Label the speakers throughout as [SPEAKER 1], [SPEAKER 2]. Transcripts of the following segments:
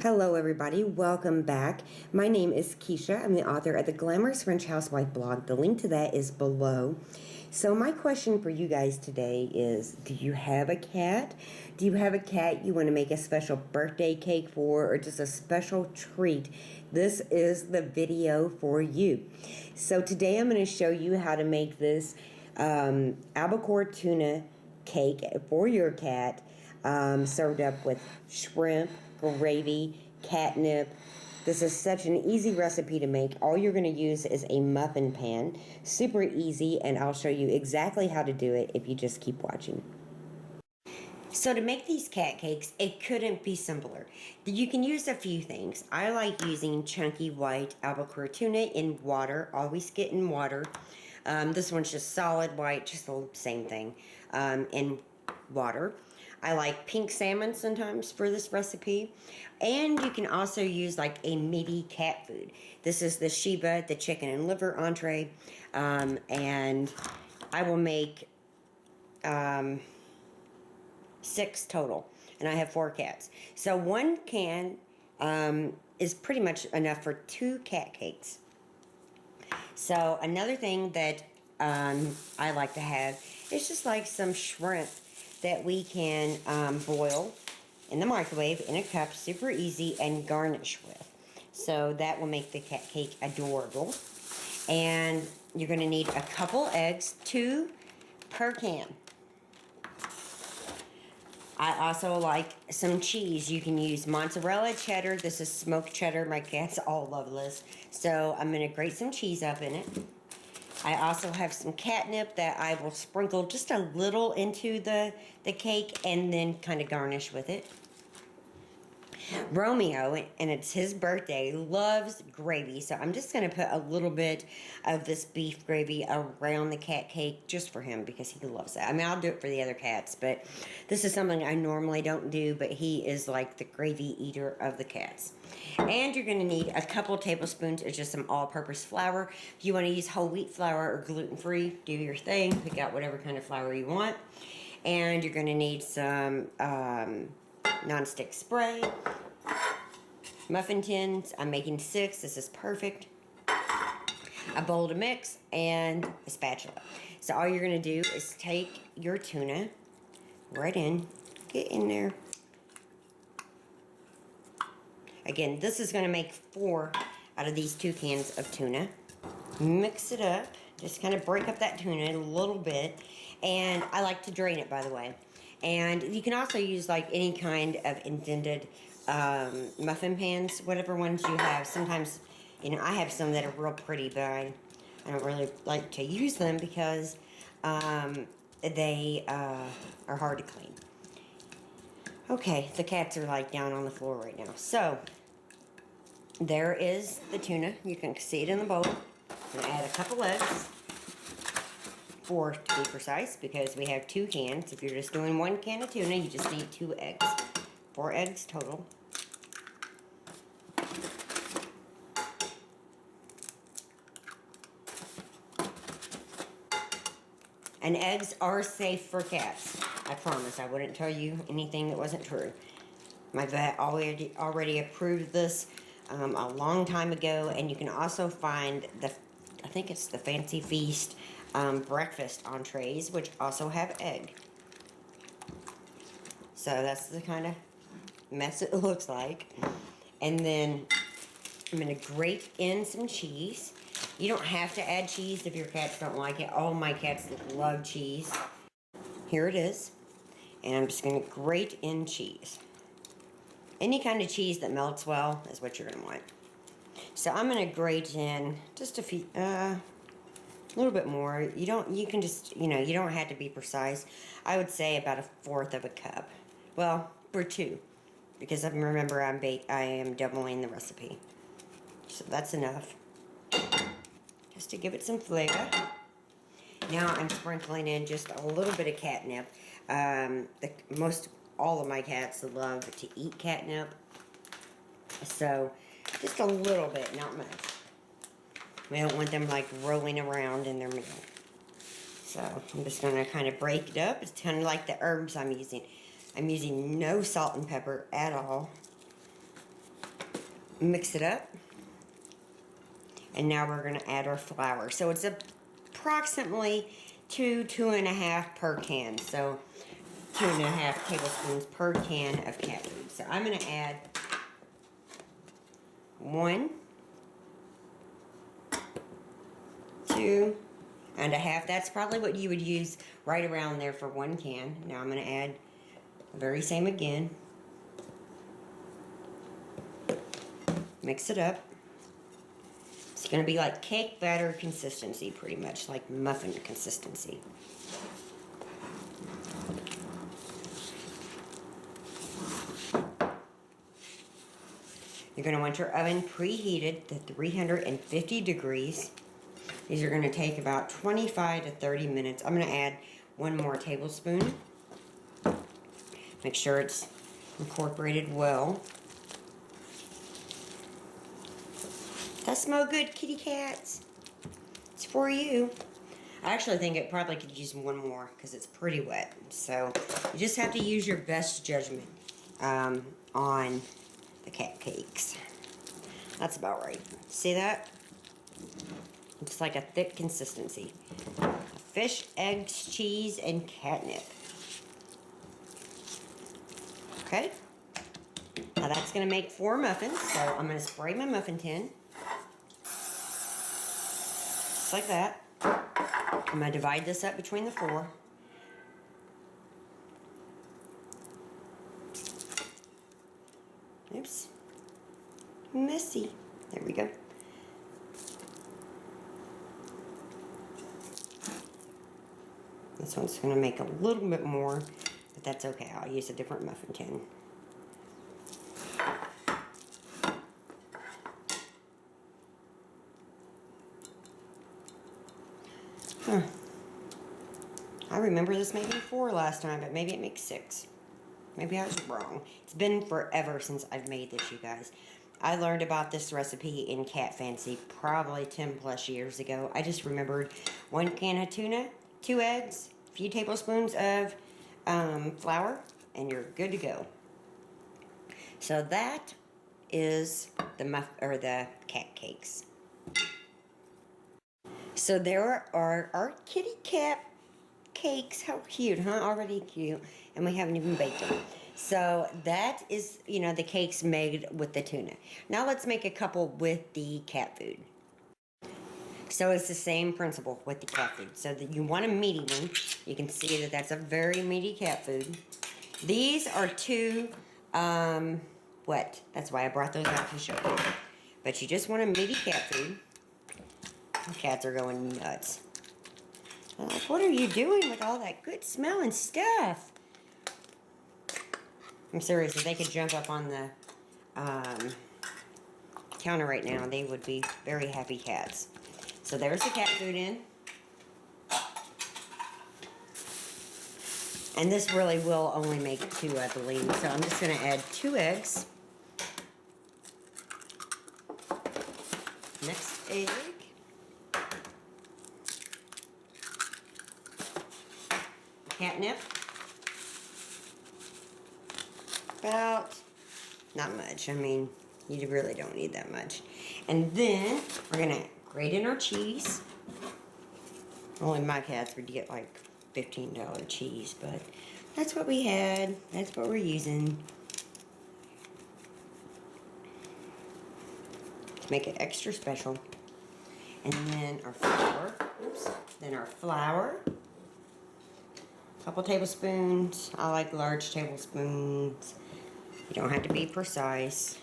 [SPEAKER 1] Hello everybody, welcome back. My name is Kisha. I'm the author of the Glamorous French Housewife blog. The link to that is below. So my question for you guys today is, do you have a cat? Do you have a cat you want to make a special birthday cake for, or just a special treat? This is the video for you. So today I'm going to show you how to make this albacore tuna cake for your cat, served up with shrimp, gravy, catnip. This is such an easy recipe to make. All you're going to use is a muffin pan. Super easy, and I'll show you exactly how to do it if you just keep watching. So to make these cat cakes, it couldn't be simpler. You can use a few things. I like using chunky white albacore tuna in water. Always get in water. This one's just solid white, just the same thing, in water. I like pink salmon sometimes for this recipe. And you can also use like a meaty cat food. This is the Sheba, the chicken and liver entree. And I will make 6 total. And I have 4 cats. So 1 can is pretty much enough for 2 cat cakes. So another thing that I like to have is just like some shrimp that we can boil in the microwave in a cup, super easy, and garnish with. So that will make the cat cake adorable. And you're going to need a couple eggs, 2 per can. I also like some cheese. You can use mozzarella, cheddar. This is smoked cheddar. My cats all love this. So I'm going to grate some cheese up in it. I also have some catnip that I will sprinkle just a little into the cake and then kind of garnish with it. Romeo, and it's his birthday, loves gravy, so I'm just going to put a little bit of this beef gravy around the cat cake just for him because he loves it. I mean, I'll do it for the other cats, but this is something I normally don't do, but he is like the gravy eater of the cats. And you're going to need a couple tablespoons of just some all-purpose flour. If you want to use whole wheat flour or gluten-free, do your thing. Pick out whatever kind of flour you want. And you're going to need some non-stick spray. Muffin tins, I'm making 6, this is perfect. A bowl to mix, and a spatula. So all you're going to do is take your tuna, right in, get in there. Again, this is going to make 4 out of these 2 cans of tuna. Mix it up, just kind of break up that tuna a little bit. And I like to drain it, by the way. And you can also use like any kind of indented muffin pans, whatever ones you have. Sometimes, you know, I have some that are real pretty, but I don't really like to use them because they are hard to clean. Okay, the cats are like down on the floor right now. So, there is the tuna. You can see it in the bowl. I'm going to add a couple eggs. 4 to be precise, because we have 2 cans. If you're just doing 1 can of tuna, you just need 2 eggs. 4 eggs total. And eggs are safe for cats. I promise. I wouldn't tell you anything that wasn't true. My vet already approved this a long time ago, and you can also find I think it's the Fancy Feast breakfast entrees, which also have egg. So that's the kind of mess it looks like. And then I'm going to grate in some cheese. You don't have to add cheese if your cats don't like it. All my cats love cheese. Here it is. And I'm just going to grate in cheese. Any kind of cheese that melts well is what you're going to want. So I'm going to grate in just a few, a little bit more. You can just, you know, you don't have to be precise. I would say about 1/4 of a cup. Well, for 2. Because remember, I am doubling the recipe. So that's enough. Just to give it some flavor. Now I'm sprinkling in just a little bit of catnip. All of my cats love to eat catnip. So just a little bit, not much. We don't want them like rolling around in their meal. So I'm just going to kind of break it up. It's kind of like the herbs I'm using. I'm using no salt and pepper at all. Mix it up. And now we're going to add our flour. So it's approximately 2.5 per can. So 2.5 tablespoons per can of cat food. So I'm going to add 1, 2.5. That's probably what you would use right around there for 1 can. Now I'm going to add the very same again. Mix it up. It's going to be like cake batter consistency, pretty much like muffin consistency. You're going to want your oven preheated to 350 degrees. These are going to take about 25 to 30 minutes. I'm going to add 1 more tablespoon. Make sure it's incorporated well. That smell good, kitty cats? It's for you. I actually think it probably could use 1 more because it's pretty wet. So you just have to use your best judgment on the cat cakes. That's about right. See that? Just like a thick consistency. Fish, eggs, cheese, and catnip. Okay. Now that's going to make 4 muffins. So I'm going to spray my muffin tin. Just like that. I'm going to divide this up between the 4. Oops. Messy. There we go. This one's going to make a little bit more, but that's okay. I'll use a different muffin tin. I remember this making 4 last time, but maybe it makes 6. Maybe I was wrong. It's been forever since I've made this, you guys. I learned about this recipe in Cat Fancy probably 10 plus years ago. I just remembered 1 can of tuna, 2 eggs, a few tablespoons of flour, and you're good to go. So that is the cat cakes. So there are our kitty cat cakes. How cute, huh? Already cute. And we haven't even baked them. So that is, the cakes made with the tuna. Now let's make a couple with the cat food. So it's the same principle with the cat food. So that you want a meaty one. You can see that that's a very meaty cat food. These are 2 wet. That's why I brought those out to show you. But you just want a meaty cat food. The cats are going nuts. I'm like, what are you doing with all that good smelling stuff? I'm serious, if they could jump up on the counter right now, they would be very happy cats. So there's the cat food in. And this really will only make 2, I believe. So I'm just going to add 2 eggs. Next egg. Catnip. About, not much. I mean, you really don't need that much. And then we're going to grate in our cheese. Only my cats would get like $15 cheese, but that's what we had. That's what we're using to make it extra special. And then our flour. Oops. Then our flour. Couple tablespoons. I like large tablespoons. You don't have to be precise.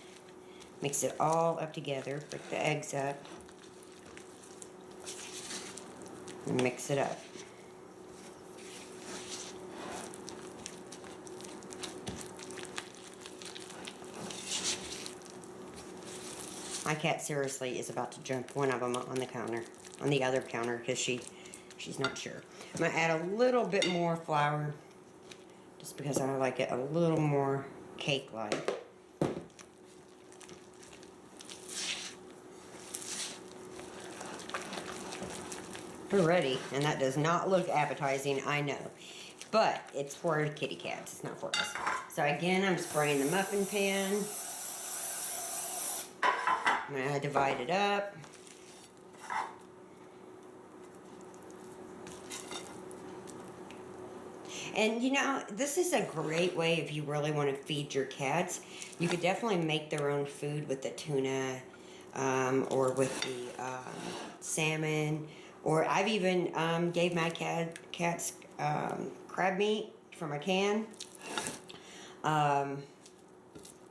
[SPEAKER 1] Mix it all up together. Break the eggs up. And mix it up. My cat seriously is about to jump one of them on the counter, on the other counter, because she's not sure. I'm going to add a little bit more flour, just because I like it a little more cake-like. We're ready, and that does not look appetizing, I know. But it's for kitty cats, it's not for us. So again, I'm spraying the muffin pan. I'm going to divide it up. And you know, this is a great way if you really want to feed your cats. You could definitely make their own food with the tuna or with the salmon. Or I've even gave my cats crab meat from a can. And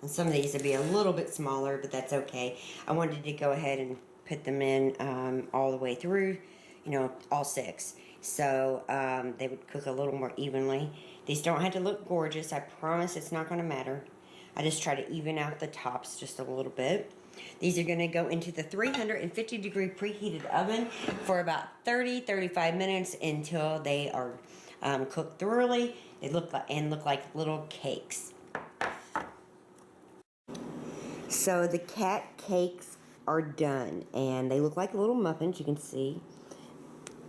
[SPEAKER 1] some of these would be a little bit smaller, but that's okay. I wanted to go ahead and put them in all the way through, you know, all 6. So they would cook a little more evenly. These don't have to look gorgeous. I promise it's not going to matter. I just try to even out the tops just a little bit. These are going to go into the 350 degree preheated oven for about 30-35 minutes until they are cooked thoroughly. They look like little cakes. So the cat cakes are done, and they look like little muffins. You can see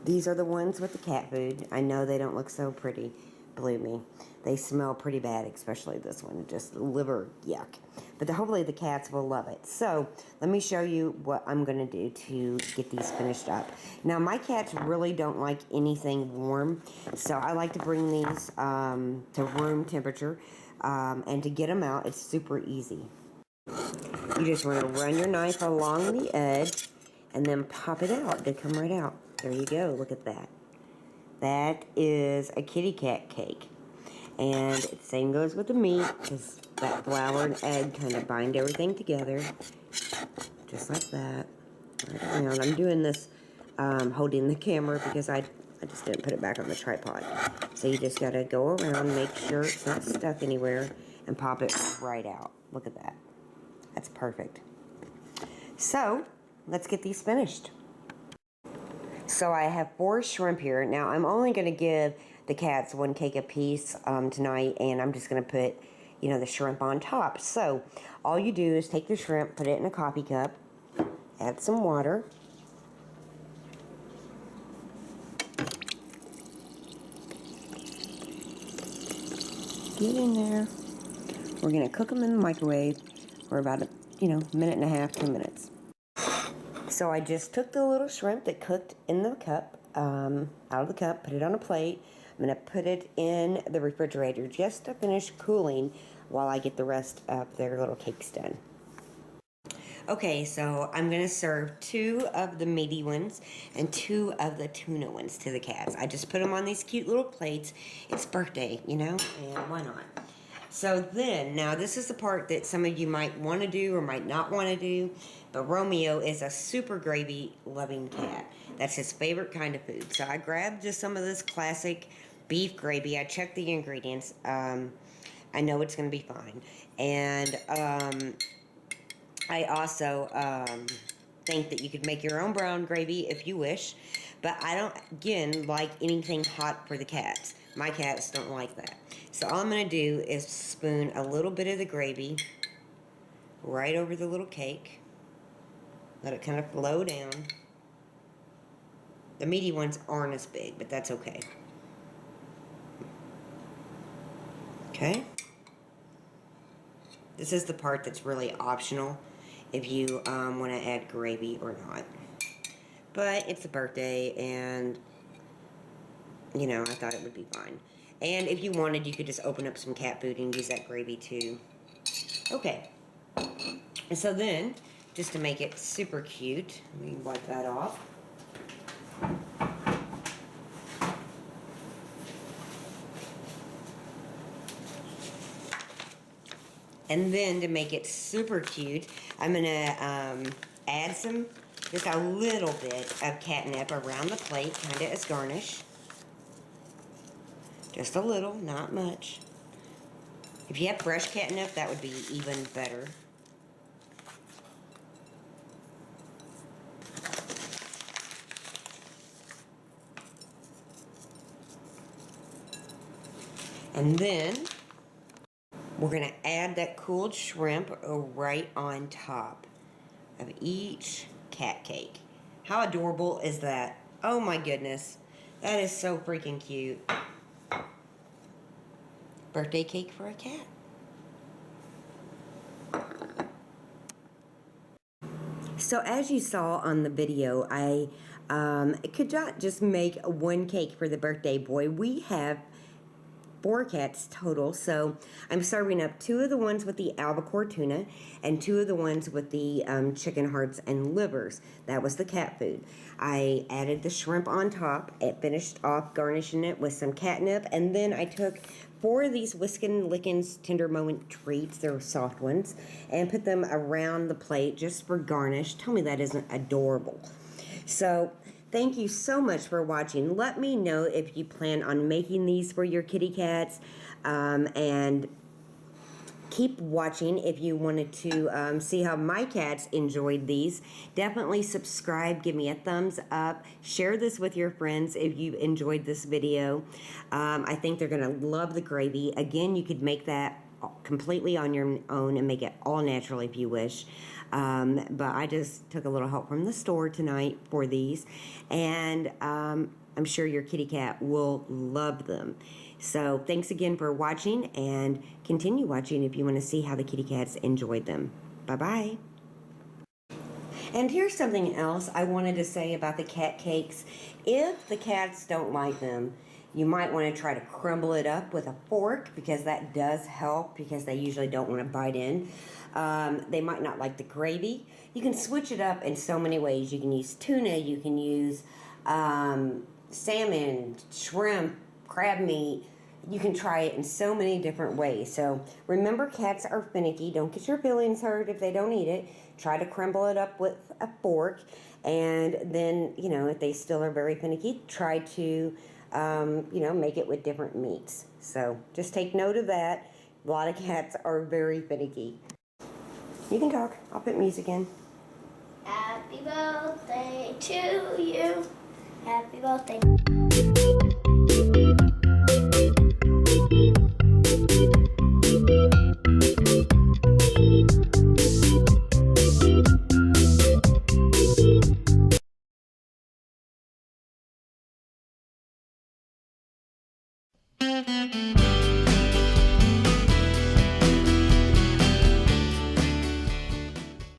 [SPEAKER 1] these are the ones with the cat food. I know they don't look so pretty, believe me. They smell pretty bad, especially this one, just liver yuck. But hopefully the cats will love it. So let me show you what I'm going to do to get these finished up. Now my cats really don't like anything warm, so I like to bring these to room temperature, and to get them out, it's super easy. You just want to run your knife along the edge and then pop it out. They come right out. There you go. Look at that. That is a kitty cat cake. And the same goes with the meat, because that flour and egg kind of bind everything together. Just like that. Right around. I'm doing this holding the camera because I just didn't put it back on the tripod. So you just got to go around, make sure it's not stuck anywhere, and pop it right out. Look at that. That's perfect. So, let's get these finished. So I have 4 shrimp here. Now I'm only going to give the cats 1 cake apiece tonight, and I'm just going to put, you know, the shrimp on top. So all you do is take the shrimp, put it in a coffee cup, add some water. Get in there. We're going to cook them in the microwave for about a, minute and a half, 2 minutes. So I just took the little shrimp that cooked in the cup, out of the cup, put it on a plate. I'm going to put it in the refrigerator just to finish cooling while I get the rest of their little cakes done. Okay, so I'm going to serve 2 of the meaty ones and 2 of the tuna ones to the cats. I just put them on these cute little plates. It's birthday, you know, and why not? So then, now this is the part that some of you might want to do or might not want to do, but Romeo is a super gravy-loving cat. That's his favorite kind of food. So I grabbed just some of this classic beef gravy. I checked the ingredients. I know it's going to be fine. And I also think that you could make your own brown gravy if you wish, but I don't, again, like anything hot for the cats. My cats don't like that. So all I'm going to do is spoon a little bit of the gravy right over the little cake. Let it kind of flow down. The meaty ones aren't as big, but that's okay. Okay? This is the part that's really optional if you want to add gravy or not. But it's a birthday, and, you know, I thought it would be fine. And if you wanted, you could just open up some cat food and use that gravy too. Okay. And so then, just to make it super cute, let me wipe that off. And then to make it super cute, I'm going to add just a little bit of catnip around the plate, kind of as garnish. Just a little, not much. If you have fresh catnip, that would be even better. And then we're going to add that cooled shrimp right on top of each cat cake. How adorable is that? Oh my goodness. That is so freaking cute. Birthday cake for a cat. So as you saw on the video, I could not just make one cake for the birthday boy. We have 4 cats total, so I'm serving up 2 of the ones with the albacore tuna and 2 of the ones with the chicken hearts and livers. That was the cat food. I added the shrimp on top. It finished off garnishing it with some catnip, and then I took 4 of these Whiskin' Lickins Tender Moment treats, they're soft ones, and put them around the plate just for garnish. Tell me that isn't adorable. So thank you so much for watching. Let me know if you plan on making these for your kitty cats, and keep watching if you wanted to see how my cats enjoyed these. Definitely subscribe, give me a thumbs up, share this with your friends if you enjoyed this video. I think they're gonna love the gravy. Again, you could make that completely on your own and make it all natural if you wish. But I just took a little help from the store tonight for these, and I'm sure your kitty cat will love them. So thanks again for watching, and continue watching if you want to see how the kitty cats enjoyed them. Bye-bye. And here's something else I wanted to say about the cat cakes. If the cats don't like them, you might want to try to crumble it up with a fork, because that does help, because they usually don't want to bite in. They might not like the gravy. You can switch it up in so many ways. You can use tuna, you can use salmon, shrimp, crab meat. You can try it in so many different ways. So remember, cats are finicky. Don't get your feelings hurt if they don't eat it. Try to crumble it up with a fork, and then, you know, if they still are very finicky, try to you know, make it with different meats. So just take note of that. A lot of cats are very finicky. You can talk. I'll put music in.
[SPEAKER 2] Happy birthday to you. Happy birthday.